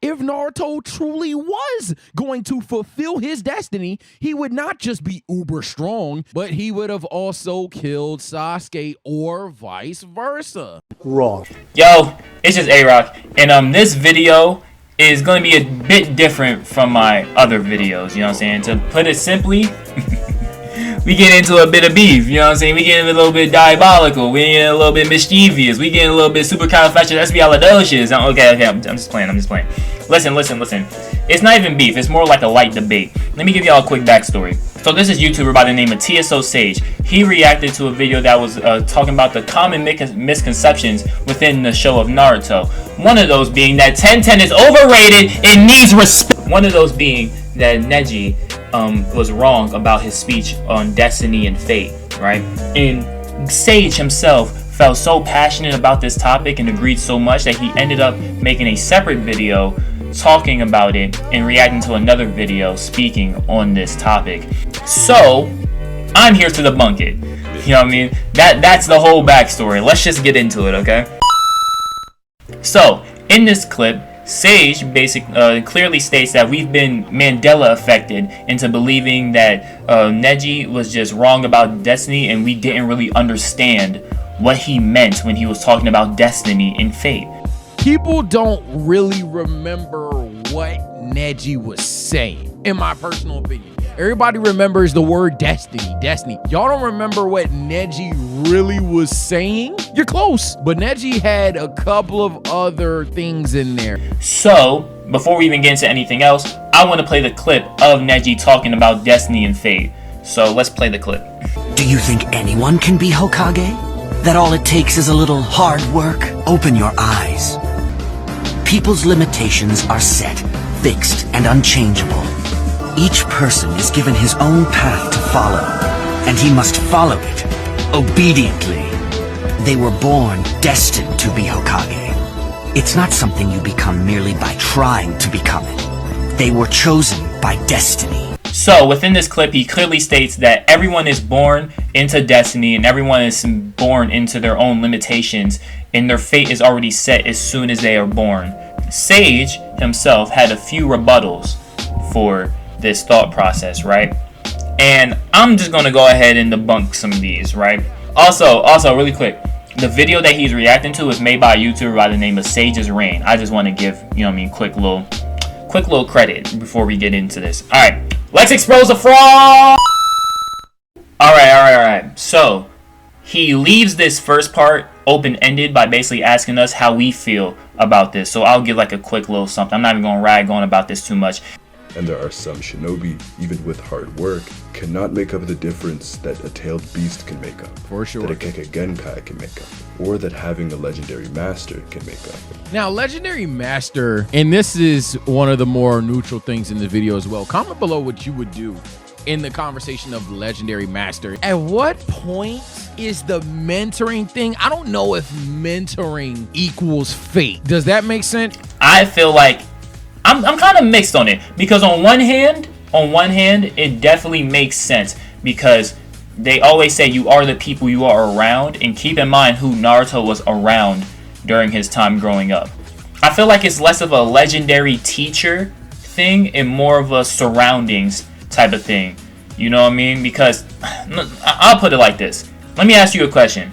if Naruto truly was going to fulfill his destiny, he would not just be uber strong, but he would have also killed Sasuke or vice versa. Wrong. Yo, it's just A-Rock, and this video is going to be a bit different from my other videos, you know what I'm saying? To put it simply, we get into a bit of beef, you know what I'm saying? We get a little bit diabolical, we get a little bit mischievous, we get a little bit supercalifragilisticexpialidocious. Okay, I'm just playing. Listen. It's not even beef, it's more like a light debate. Let me give y'all a quick backstory. So this is a YouTuber by the name of TSO Sage. He reacted to a video that was talking about the common misconceptions within the show of Naruto. One of those being that 1010 is overrated and needs respect. One of those being that Neji was wrong about his speech on destiny and fate, right? And Sage himself felt so passionate about this topic and agreed so much that he ended up making a separate video talking about it and reacting to another video speaking on this topic. So I'm here to debunk it. You know what I mean? That's the whole backstory. Let's just get into it, okay? So in this clip, Sage clearly states that we've been Mandela affected into believing that Neji was just wrong about destiny, and we didn't really understand what he meant when he was talking about destiny and fate. People don't really remember what Neji was saying, in my personal opinion. Everybody remembers the word destiny. Y'all don't remember what Neji really was saying? You're close, but Neji had a couple of other things in there. So, before we even get into anything else, I want to play the clip of Neji talking about destiny and fate. So, let's play the clip. Do you think anyone can be Hokage? That all it takes is a little hard work? Open your eyes. People's limitations are set, fixed, and unchangeable. Each person is given his own path to follow, and he must follow it obediently. They were born destined to be Hokage. It's not something you become merely by trying to become it. They were chosen by destiny. So within this clip, he clearly states that everyone is born into destiny and everyone is born into their own limitations, and their fate is already set as soon as they are born. Sage himself had a few rebuttals for this thought process, right? And I'm just gonna go ahead and debunk some of these, right? Also really quick, the video that he's reacting to is made by a YouTuber by the name of Sage's Reign. I just want to give, you know what I mean, quick little credit before we get into this. Alright, let's expose the fraud. Alright. So he leaves this first part open-ended by basically asking us how we feel about this. So I'll give like a quick little something. I'm not even gonna rag on about this too much. And there are some shinobi, even with hard work, cannot make up the difference that a tailed beast can make up. For sure. That a Kekkei Genkai can make up. Or that having a legendary master can make up. Now, legendary master, and this is one of the more neutral things in the video as well. Comment below what you would do in the conversation of legendary master. At what point is the mentoring thing? I don't know if mentoring equals fate. Does that make sense? I feel like I'm kind of mixed on it, because on one hand it definitely makes sense, because they always say you are the people you are around, and keep in mind who Naruto was around during his time growing up. I feel like it's less of a legendary teacher thing and more of a surroundings type of thing, you know what I mean? Because I'll put it like this. Let me ask you a question.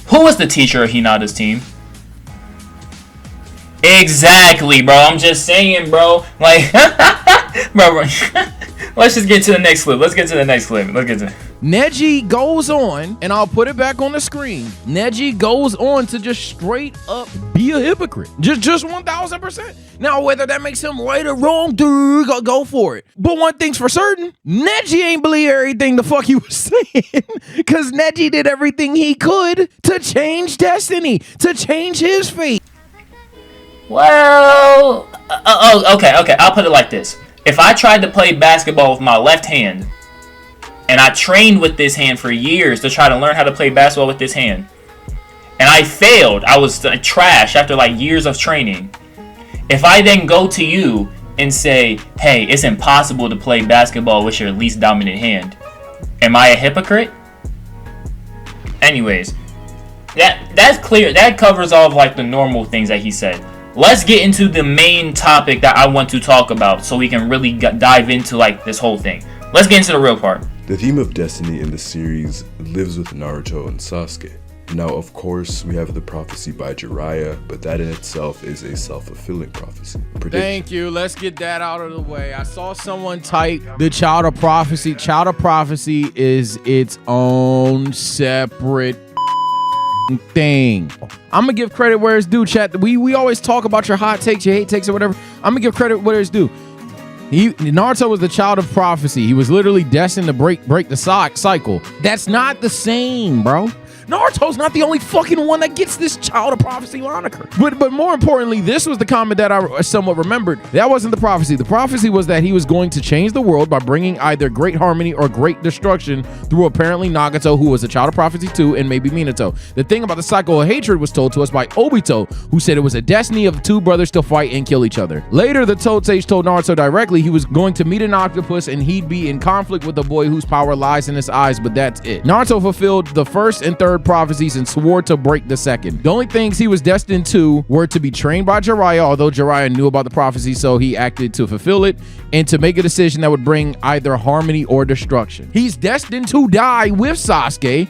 Who was the teacher of Hinata's team? Exactly, bro. I'm just saying, bro. Like, bro. Let's just get to the next clip. Let's get to Neji goes on, and I'll put it back on the screen. Neji goes on to just straight up be a hypocrite. Just 1000%. Now, whether that makes him right or wrong, dude, go for it. But one thing's for certain, Neji ain't believe everything the fuck he was saying, because Neji did everything he could to change destiny, to change his fate. Well, okay. I'll put it like this. If I tried to play basketball with my left hand, and I trained with this hand for years to try to learn how to play basketball with this hand, and I failed, I was trash after like years of training. If I then go to you and say, hey, it's impossible to play basketball with your least dominant hand, am I a hypocrite? Anyways, that's clear. That covers all of like the normal things that he said. let's get into the main topic that I want to talk about so we can really dive into like this whole thing. Let's get into the real part. The theme of destiny in the series lives with Naruto and Sasuke. Now, of course, we have the prophecy by Jiraiya, but that in itself is a self-fulfilling prophecy. Thank you. Let's get that out of the way. I saw someone type the child of prophecy. Child of prophecy is its own separate thing. I'm gonna give credit where it's due, chat. We always talk about your hot takes, your hate takes, or whatever. I'm gonna give credit where it's due. Naruto was the child of prophecy. He was literally destined to break the cycle. That's not the same, bro. Naruto's not the only fucking one that gets this child of prophecy moniker. But more importantly, this was the comment that I somewhat remembered. That wasn't the prophecy. The prophecy was that he was going to change the world by bringing either great harmony or great destruction through apparently Nagato, who was a child of prophecy too, and maybe Minato. The thing about the cycle of hatred was told to us by Obito, who said it was a destiny of two brothers to fight and kill each other. Later, the Toad Sage told Naruto directly he was going to meet an octopus and he'd be in conflict with a boy whose power lies in his eyes, but that's it. Naruto fulfilled the first and third prophecies and swore to break the second. The only things he was destined to were to be trained by Jiraiya, although Jiraiya knew about the prophecy, so he acted to fulfill it, and to make a decision that would bring either harmony or destruction. He's destined to die with Sasuke,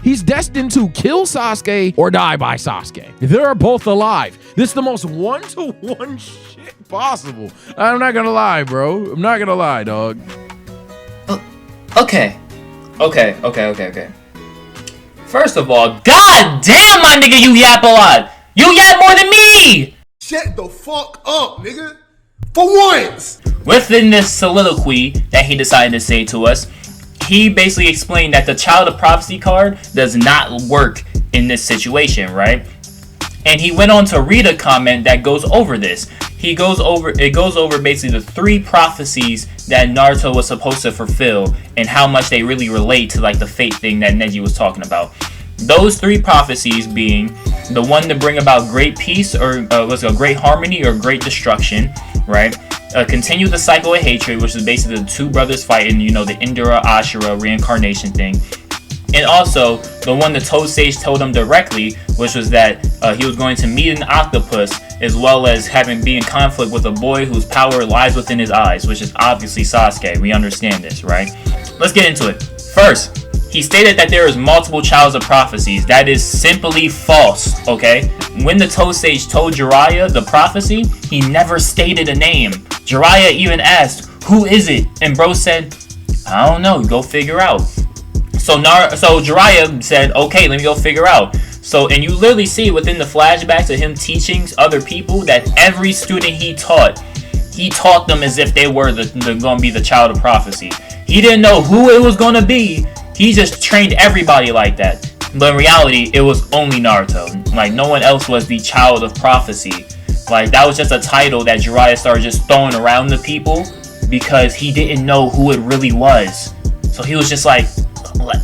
he's destined to kill Sasuke or die by Sasuke. They're both alive. This is the most one-to-one shit possible. I'm not gonna lie, bro. I'm not gonna lie, dog. Okay. First of all, god damn, my nigga, you yap a lot. You yap more than me. Shut the fuck up, nigga. For once. Within this soliloquy that he decided to say to us, he basically explained that the Child of Prophecy card does not work in this situation, right? And he went on to read a comment that goes over this. It goes over basically the three prophecies that Naruto was supposed to fulfill and how much they really relate to like the fate thing that Neji was talking about. Those three prophecies being the one to bring about great peace or great harmony or great destruction, right? Continue the cycle of hatred, which is basically the two brothers fighting, you know, the Indra Ashura reincarnation thing. And also, the one the Toad Sage told him directly, which was that he was going to meet an octopus, as well as be in conflict with a boy whose power lies within his eyes, which is obviously Sasuke. We understand this, right? Let's get into it. First, he stated that there is multiple childs of prophecies. That is simply false, okay? When the Toad Sage told Jiraiya the prophecy, he never stated a name. Jiraiya even asked, "Who is it?" And bro said, "I don't know, go figure out." So Jiraiya said, "Okay, let me go figure out." And you literally see within the flashbacks of him teaching other people that every student he taught them as if they were gonna be the child of prophecy. He didn't know who it was gonna be. He just trained everybody like that. But in reality, it was only Naruto. Like, no one else was the child of prophecy. Like, that was just a title that Jiraiya started just throwing around the people because he didn't know who it really was. So he was just like,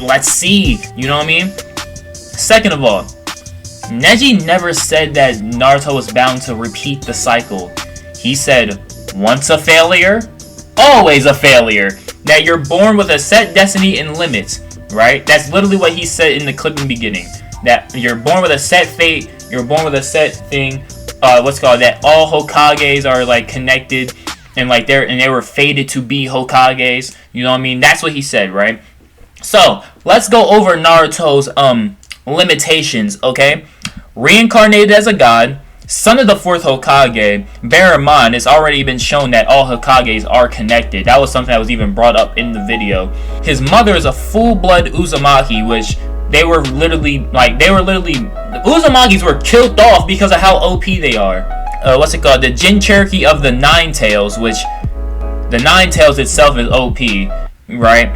let's see, you know what I mean? Second of all, Neji never said that Naruto was bound to repeat the cycle. He said, once a failure, always a failure. That you're born with a set destiny and limits, right? That's literally what he said in the clip in the beginning. That you're born with a set fate, you're born with a set thing, that all Hokages are like connected and like they were fated to be Hokages, you know what I mean? That's what he said, right? So, let's go over Naruto's limitations, okay? Reincarnated as a god, son of the fourth Hokage. Bear in mind, it's already been shown that all Hokages are connected. That was something that was even brought up in the video. His mother is a full-blood Uzumaki, which the Uzumagis were killed off because of how OP they are. The Jin Cherokee of the Nine Tails, which the Nine Tails itself is OP, right?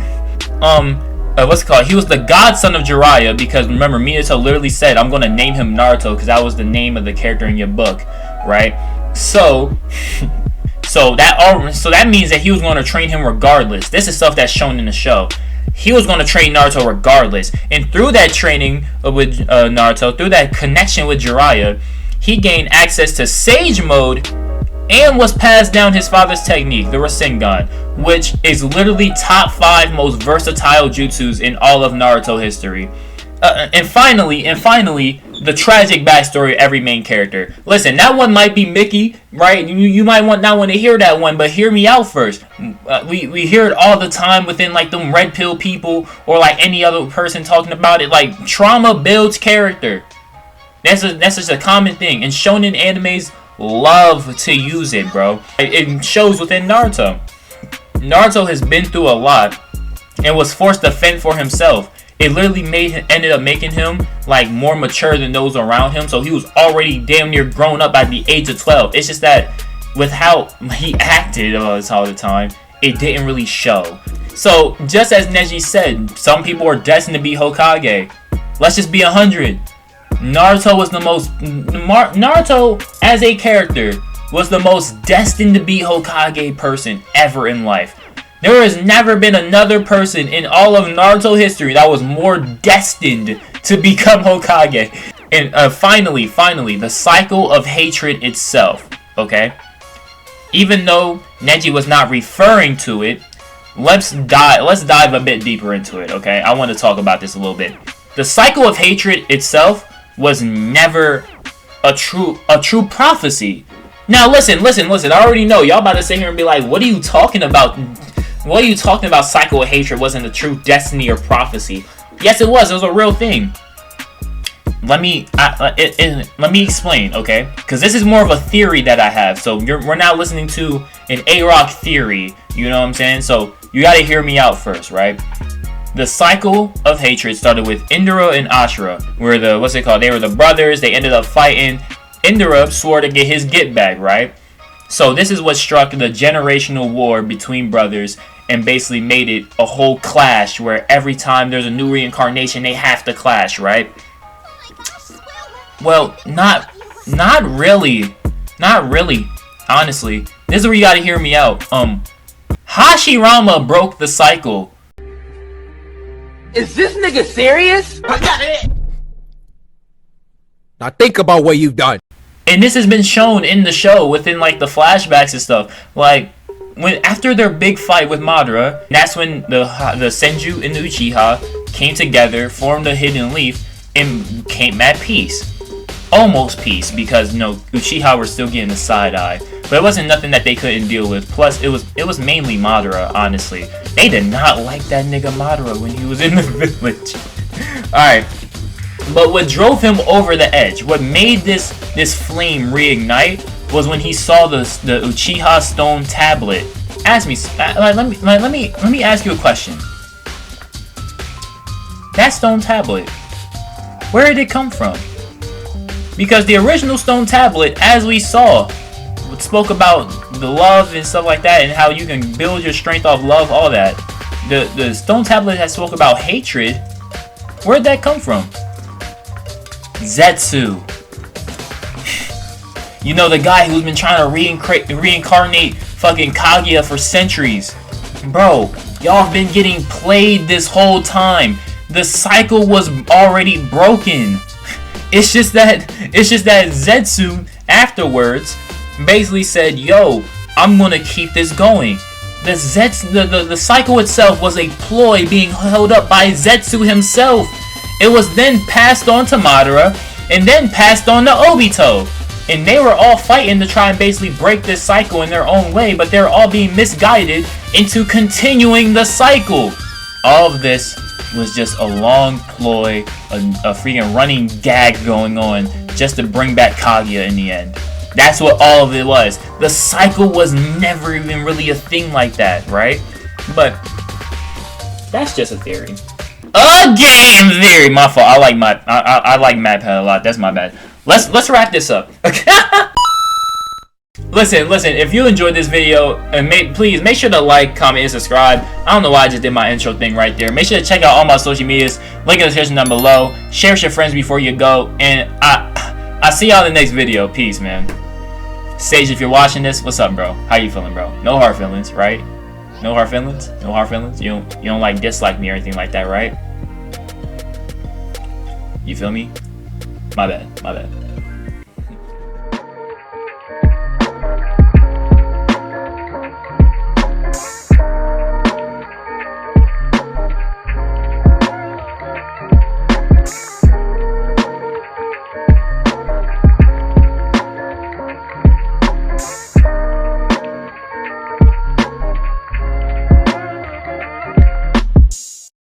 He was the godson of Jiraiya because remember Minato literally said, "I'm gonna name him Naruto" because that was the name of the character in your book, right? So that means that he was going to train him regardless. This is stuff that's shown in the show. He was going to train Naruto regardless, and through that training with Naruto, through that connection with Jiraiya, he gained access to Sage Mode and was passed down his father's technique, the Rasengan, which is literally top 5 most versatile jutsus in all of Naruto history. And finally, the tragic backstory of every main character. Listen, that one might be Mickey, right? You might not want to hear that one, but hear me out first. We hear it all the time within like them red pill people or like any other person talking about it. Like, trauma builds character. That's just a common thing, and shonen animes love to use it, bro. It shows within Naruto. Naruto has been through a lot and was forced to fend for himself. It literally ended up making him like more mature than those around him. So he was already damn near grown up at the age of 12. It's just that with how he acted all the time, it didn't really show. So just as Neji said, some people are destined to be Hokage. Let's just be 100. Naruto was the most... Naruto as a character was the most destined to be Hokage person ever in life. There has never been another person in all of Naruto history that was more destined to become Hokage. And finally, the cycle of hatred itself, okay? Even though Neji was not referring to it, let's dive a bit deeper into it, okay? I want to talk about this a little bit. The cycle of hatred itself was never a true prophecy. Now listen, I already know y'all about to sit here and be like, what are you talking about? What are you talking about? Cycle of hatred wasn't a true destiny or prophecy. Yes, it was a real thing. Let me explain, okay? Because this is more of a theory that I have. So we're now listening to an AROCK theory. You know what I'm saying? So you got to hear me out first, right? The cycle of hatred started with Indra and Ashura, where they were the brothers. They ended up fighting. Indra swore to get his get back, right? So this is what struck the generational war between brothers and basically made it a whole clash where every time there's a new reincarnation, they have to clash, right? Well, not really. Not really. Honestly. This is where you gotta hear me out. Hashirama broke the cycle. Is this nigga serious? Now think about what you've done. And this has been shown in the show within like the flashbacks and stuff. Like after their big fight with Madara, that's when the Senju and the Uchiha came together, formed a hidden leaf, and came at peace. Almost peace, because Uchiha were still getting the side eye. But it wasn't nothing that they couldn't deal with. Plus, it was mainly Madara, honestly. They did not like that nigga Madara when he was in the village. Alright. But what drove him over the edge, what made this flame reignite, was when he saw the Uchiha stone tablet. Ask me, let me ask you a question. That stone tablet, where did it come from? Because the original stone tablet, as we saw, spoke about the love and stuff like that, and how you can build your strength off love, all that. The stone tablet that spoke about hatred, where'd that come from? Zetsu. You know, the guy who's been trying to reincarnate fucking Kaguya for centuries. Bro, y'all have been getting played this whole time. The cycle was already broken. It's just that Zetsu afterwards basically said, yo, I'm gonna keep this going. The cycle itself was a ploy being held up by Zetsu himself. It was then passed on to Madara, and then passed on to Obito. And they were all fighting to try and basically break this cycle in their own way, but they were all being misguided into continuing the cycle. All of this was just a long ploy, a freaking running gag going on just to bring back Kaguya in the end. That's what all of it was. The cycle was never even really a thing like that, right? But that's just a theory. A game theory. My fault. I like MatPat a lot. That's my bad. Let's wrap this up. Listen. If you enjoyed this video, and please make sure to like, comment, and subscribe. I don't know why I just did my intro thing right there. Make sure to check out all my social medias. Link in the description down below. Share with your friends before you go. And I see y'all in the next video. Peace, man. Sage, if you're watching this, what's up, bro? How you feeling, bro? No hard feelings, right? No hard feelings? No hard feelings? You don't like dislike me or anything like that, right? You feel me? My bad.